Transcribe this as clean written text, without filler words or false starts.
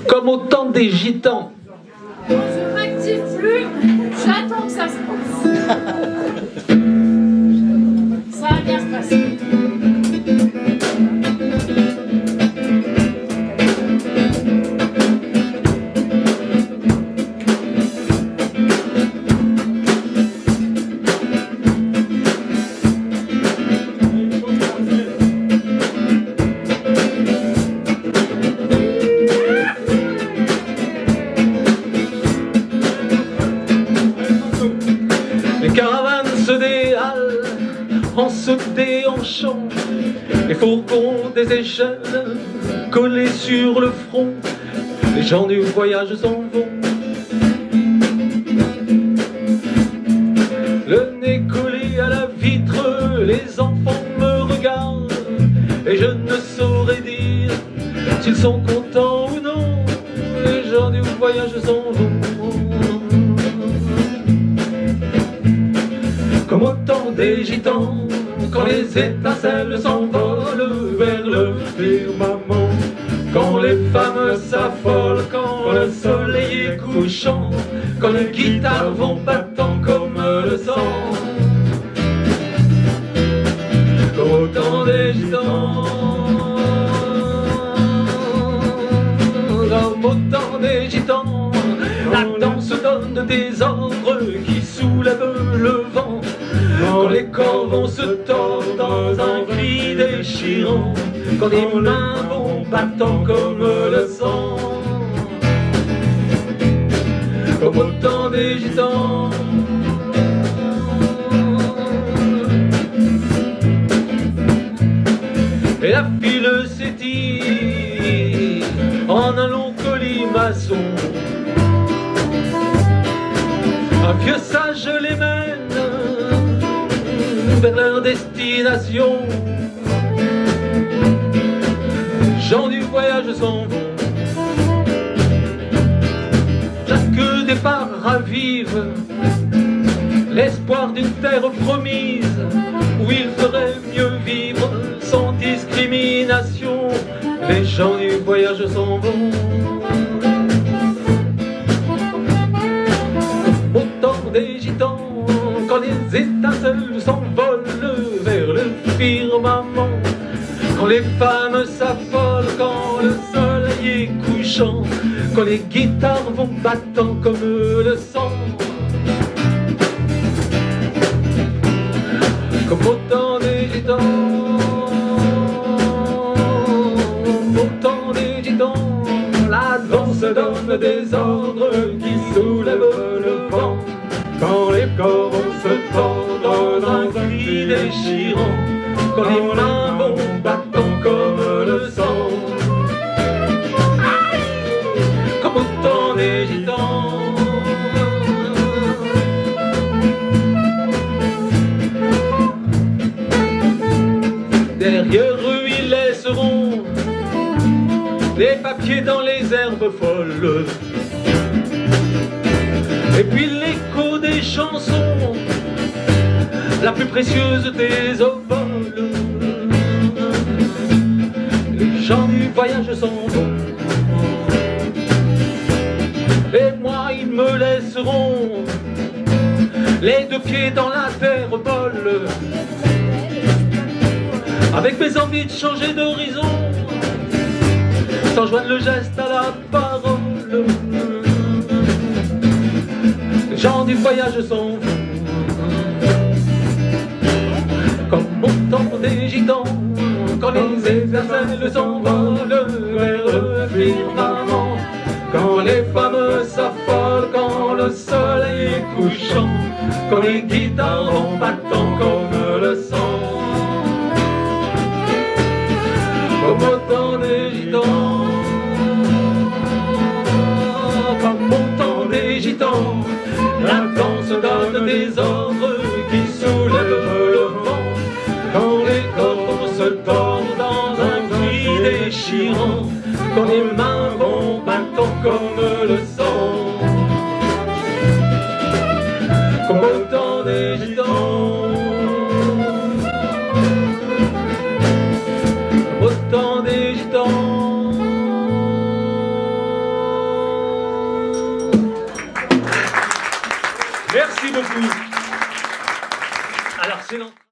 comme au temps des gitans. Je m'active plus, j'attends que ça se passe. Ça va bien se passer. Les caravanes se déhalent en se déhanchant, les fourgons des échelles collés sur le front, les gens du voyage s'en vont. Le nez collé à la vitre, les enfants me regardent et je ne saurais dire s'ils sont contents ou non. Les gens du voyage s'en vont. Comme au temps des gitans, quand les étincelles s'envolent vers le firmament, quand les femmes s'affolent, quand le soleil est couchant, quand les guitares vont battant comme le sang. Comme au temps des gitans, comme au temps des gitans, la danse donne des ordres qui soulèvent le vent. Quand les corps vont se tordre dans un cri déchirant, quand les mains vont battant comme le sang. Comme au temps des gitans. Et la file s'étire en un long colimaçon. Un vieux sage les mène vers leur destination. Les gens du voyage s'en vont. Chaque départ ravive l'espoir d'une terre promise où il ferait mieux vivre sans discrimination. Les gens du voyage s'en vont. Au temps des gitans, quand les étincelles s'envolent vers le firmament, quand les femmes s'affolent, quand le soleil est couchant, quand les guitares vont battant comme le sang. Comme au temps des gitans, au temps des gitans, la danse donne des ordres qui soulèvent le vent. Quand les corps vont se tordre dans un cri déchirant, quand les mains vont battant comme le sang. Comme au temps des gitans. Derrière eux ils laisseront des papiers dans les herbes folles, et puis l'écho des chansons, la plus précieuse des oboles. Les gens du voyage s'en vont, et moi ils me laisseront les deux pieds dans la terre molle, avec mes envies de changer d'horizon, sans joindre le geste à la parole. Les gens du voyage s'en vont. Comme au temps des gitans, quand les étincelles s'envolent vers le firmament, quand les femmes s'affolent, quand le soleil est couchant, quand les guitares vont battant comme le sang. Comme au temps des gitans, comme au temps des gitans, la danse donne des ordres qui soulèvent le vent. Quand les corps se tordent dans un cri déchirant, quand les mains vont battant comme le sang. Comme au temps des gitans, comme au temps des gitans. beaucoup. Alors, c'est l'entrée.